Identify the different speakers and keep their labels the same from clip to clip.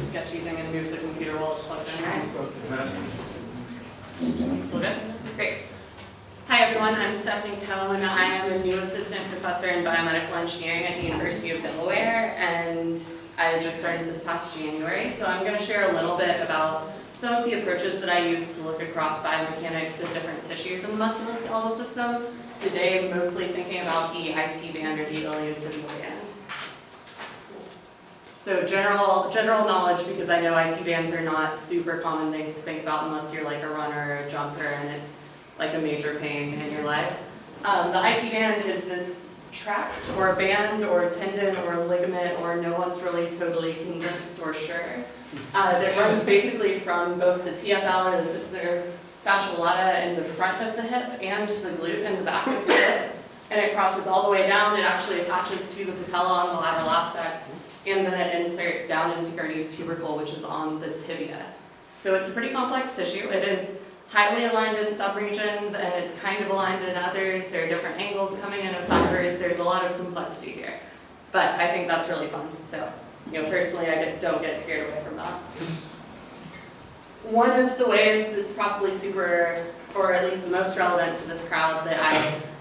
Speaker 1: sketchy thing and move the computer while it's plugged in, right? Still good? Great. Hi everyone, I'm Stephanie Cohn. I am a new assistant professor in biomedical engineering at the University of Delaware, and I just started this past January. So I'm going to share a little bit about some of the approaches that I use to look across biomechanics of different tissues in the musculoskeletal system. Today, mostly thinking about the IT band or the iliotibial band. So general knowledge, because I know IT bands are not super common things to think about unless you're like a runner or a jumper and it's like a major pain in your life. The IT band is this tract or band or tendon or ligament, or no one's really totally convinced or sure, that runs basically from both the TFL or the tensor fascia lata in the front of the hip and the glute in the back of the hip. And it crosses all the way down. It actually attaches to the patella on the lateral aspect, and then it inserts down into Gerdy's tubercle, which is on the tibia. So it's a pretty complex tissue. It is highly aligned in some regions, and it's kind of aligned in others. There are different angles coming in of fibers. There's a lot of complexity here. But I think that's really fun. So, personally, don't get scared away from that. One of the ways that's probably super, or at least the most relevant to this crowd that I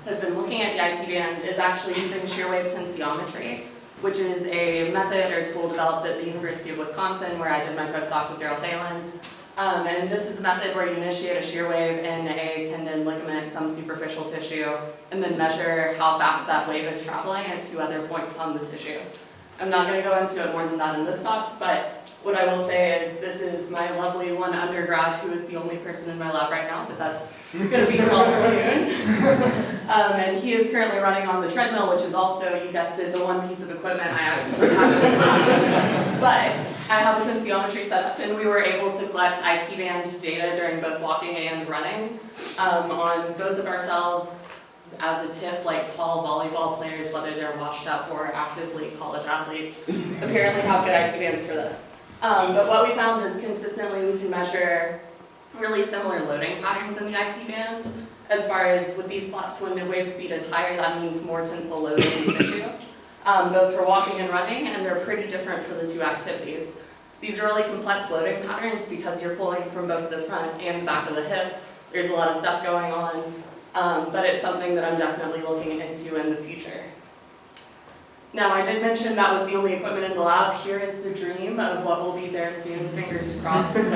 Speaker 1: have been looking at the IT band is actually using shear wave tensiometry, which is a method or tool developed at the University of Wisconsin, where I did my postdoc with Daryl Thalen. And this is a method where you initiate a shear wave in a tendon, ligament, some superficial tissue, and then measure how fast that wave is traveling at two other points on the tissue. I'm not going to go into it more than that in this talk, but what I will say is this is my lovely one undergrad who is the only person in my lab right now, but that's going to be solved soon. And he is currently running on the treadmill, which is also, you guessed it, the one piece of equipment I actively have in the lab. But I have a tensiometry set up, and we were able to collect IT band data during both walking and running on both of ourselves as a tip, like tall volleyball players, whether they're washed up or actively college athletes, apparently have good IT bands for this. But what we found is consistently we can measure really similar loading patterns in the IT band. As far as with these plots, when the wave speed is higher, that means more tensile loading in tissue, both for walking and running, and they're pretty different for the two activities. These are really complex loading patterns because you're pulling from both the front and the back of the hip. There's a lot of stuff going on, but it's something that I'm definitely looking into in the future. Now, I did mention that was the only equipment in the lab. Here is the dream of what will be there soon, fingers crossed.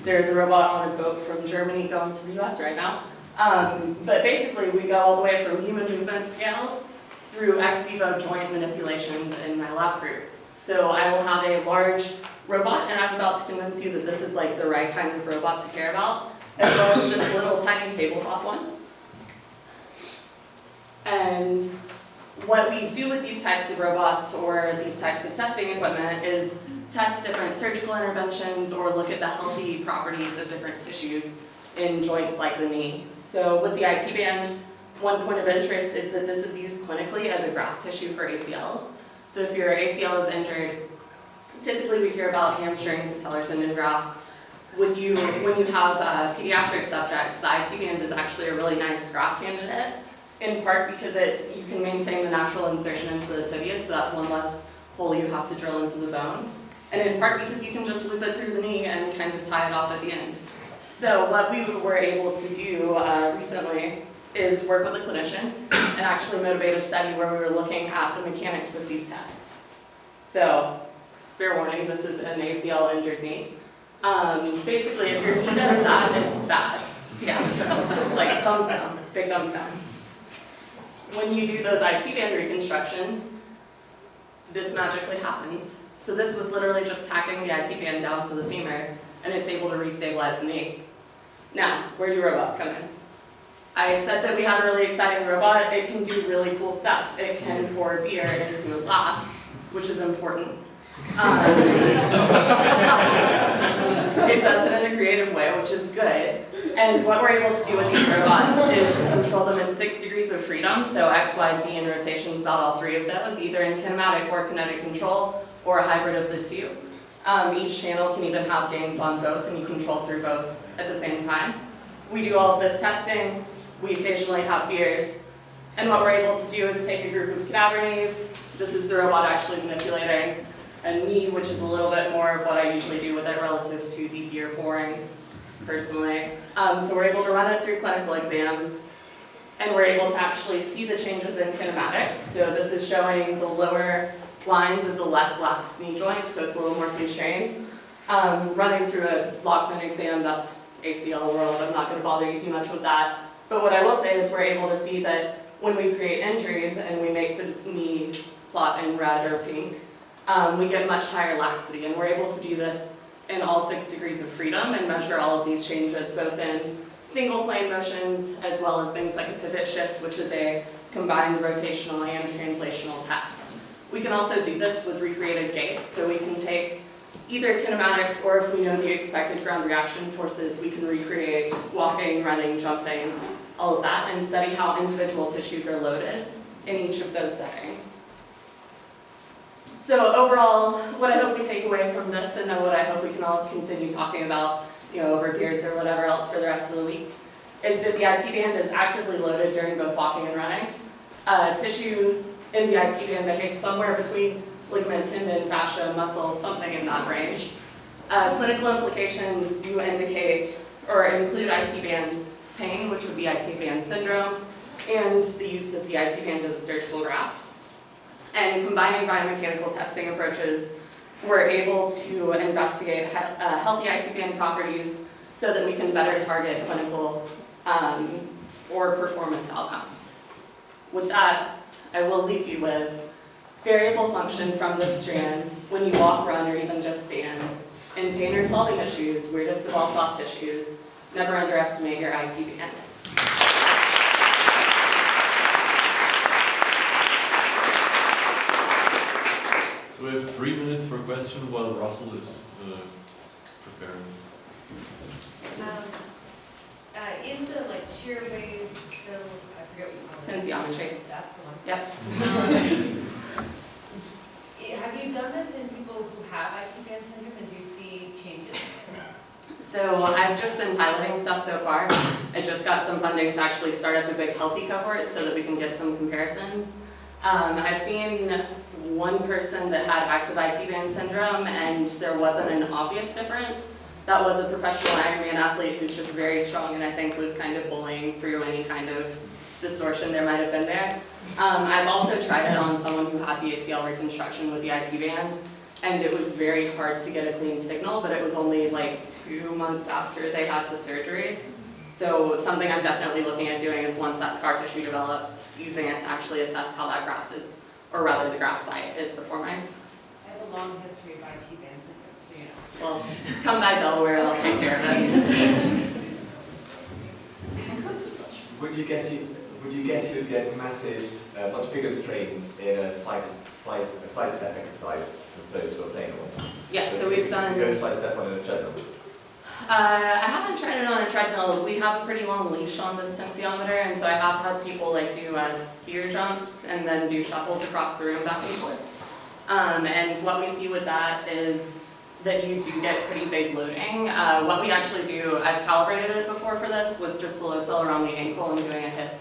Speaker 1: There's a robot on a boat from Germany going to the US right now. But basically, we go all the way from human movement scales through ex vivo joint manipulations in my lab group. So I will have a large robot, and I'm about to convince you that this is like the right kind of robot to care about, as well as this little tiny tabletop one. And what we do with these types of robots or these types of testing equipment is test different surgical interventions or look at the healthy properties of different tissues in joints like the knee. So with the IT band, one point of interest is that this is used clinically as a graft tissue for ACLs. So if your ACL is injured, typically we hear about hamstring patellar tendon grafts. When you have pediatric subjects, the IT band is actually a really nice graft candidate, in part because you can maintain the natural insertion into the tibia, so that's one less hole you have to drill into the bone. And in part because you can just loop it through the knee and kind of tie it off at the end. So what we were able to do recently is work with a clinician and actually motivate a study where we were looking at the mechanics of these tests. So, fair warning, this is an ACL injured knee. Basically, if your knee does that, it's bad. Yeah, like thumbs down, big thumbs down. When you do those IT band reconstructions, this magically happens. So this was literally just tacking the IT band down to the femur, and it's able to restabilize the knee. Now, where do robots come in? I said that we had a really exciting robot. It can do really cool stuff. It can pour beer into a glass, which is important. It does it in a creative way, which is good. And what we're able to do with these robots is control them in 6 degrees of freedom, so X, Y, Z, and rotations about all 3 of those, either in kinematic or kinetic control, or a hybrid of the 2. Each channel can even have gains on both, and you control through both at the same time. We do all of this testing. We occasionally have beers. And what we're able to do is take a group of cadaver knees. This is the robot actually manipulating. a knee, which is a little bit more of what I usually do with it relative to the ear boring, personally. So we're able to run it through clinical exams, and we're able to actually see the changes in kinematics. So this is showing the lower lines is a less lax knee joint, so it's a little more constrained. Running through a Lockman exam, that's ACL world, I'm not going to bother you too much with that. But what I will say is we're able to see that when we create injuries and we make the knee plot in red or pink, we get much higher laxity, and we're able to do this in all 6 degrees of freedom and measure all of these changes both in single plane motions as well as things like a pivot shift, which is a combined rotational and translational test. We can also do this with recreated gait, so we can take either kinematics, or if we know the expected ground reaction forces, we can recreate walking, running, jumping, all of that, and study how individual tissues are loaded in each of those settings. So overall, what I hope we take away from this, and what I hope we can all continue talking about, over beers or whatever else for the rest of the week, is that the IT band is actively loaded during both walking and running. Tissue in the IT band behaves somewhere between ligament, tendon, fascia, muscle, something in that range. Clinical implications do indicate or include IT band pain, which would be IT band syndrome, and the use of the IT band as a surgical graft. And combining biomechanical testing approaches, we're able to investigate healthy IT band properties so that we can better target clinical or performance outcomes. With that, I will leave you with variable function from this strand when you walk, run, or even just stand. In pain or solving issues, weirdest of all soft tissues, never underestimate your IT band.
Speaker 2: So we have 3 minutes for a question while Russell is preparing.
Speaker 3: In the shear wave, I forget what you call it.
Speaker 1: Tensiometry.
Speaker 3: That's the one.
Speaker 1: Yep.
Speaker 3: Have you done this in people who have IT band syndrome, and do you see changes?
Speaker 1: So I've just been piloting stuff so far. I just got some funding to actually start up a big healthy cohort so that we can get some comparisons. I've seen one person that had active IT band syndrome, and there wasn't an obvious difference. That was a professional Ironman athlete who's just very strong, and I think was kind of bullying through any kind of distortion there might have been there. I've also tried it on someone who had the ACL reconstruction with the IT band, and it was very hard to get a clean signal, but it was only 2 months after they had the surgery. So something I'm definitely looking at doing is once that scar tissue develops, using it to actually assess how that graft is, or rather the graft site is performing.
Speaker 3: I have a long history of IT band syndrome, so you know.
Speaker 1: Well, come by Delaware and I'll take care of it.
Speaker 4: Would you guess you'd get massive, much bigger strains in a side step exercise as opposed to a plain one?
Speaker 1: Yes, so we've done.
Speaker 4: You go side step on a treadmill.
Speaker 1: I haven't tried it on a treadmill. We have a pretty long leash on this tensiometer, and so I have had people do skier jumps and then do shuffles across the room back and forth. And what we see with that is that you do get pretty big loading. What we actually do, I've calibrated it before for this with just a load cell around the ankle and doing a hip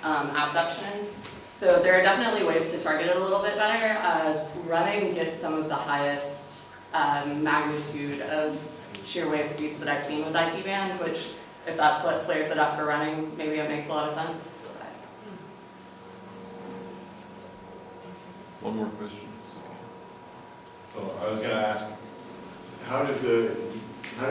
Speaker 1: abduction. So there are definitely ways to target it a little bit better. Running gets some of the highest magnitude of shear wave speeds that I've seen with IT band, which if that's what flares it up for running, maybe it makes a lot of sense.
Speaker 2: One more question.
Speaker 5: So I was going to ask, how does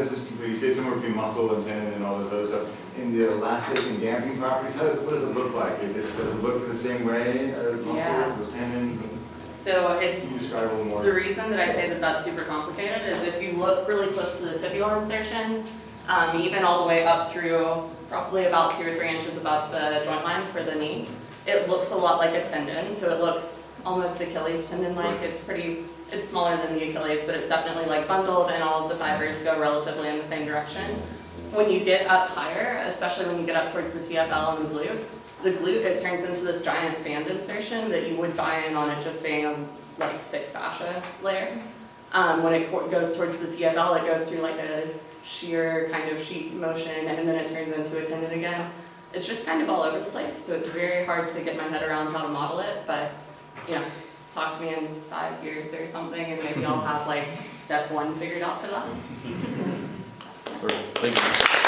Speaker 5: this compare? You say somewhere between muscle and tendon and all this other stuff. In the elastic and damping properties, what does it look like? Does it look the same way as muscles, as tendons?
Speaker 1: So
Speaker 5: Can you describe a little more?
Speaker 1: the reason that I say that that's super complicated is if you look really close to the tibial insertion, even all the way up through probably about 2 or 3 inches above the joint line for the knee, it looks a lot like a tendon. So it looks almost Achilles tendon-like. It's smaller than the Achilles, but it's definitely bundled, and all of the fibers go relatively in the same direction. When you get up higher, especially when you get up towards the TFL and the glute, it turns into this giant fanned insertion that you would buy in on it just being a thick fascia layer. When it goes towards the TFL, it goes through a shear kind of sheet motion, and then it turns into a tendon again. It's just kind of all over the place, so it's very hard to get my head around how to model it, but talk to me in 5 years or something, and maybe I'll have like step 1 figured out for them.
Speaker 2: Perfect. Thank you.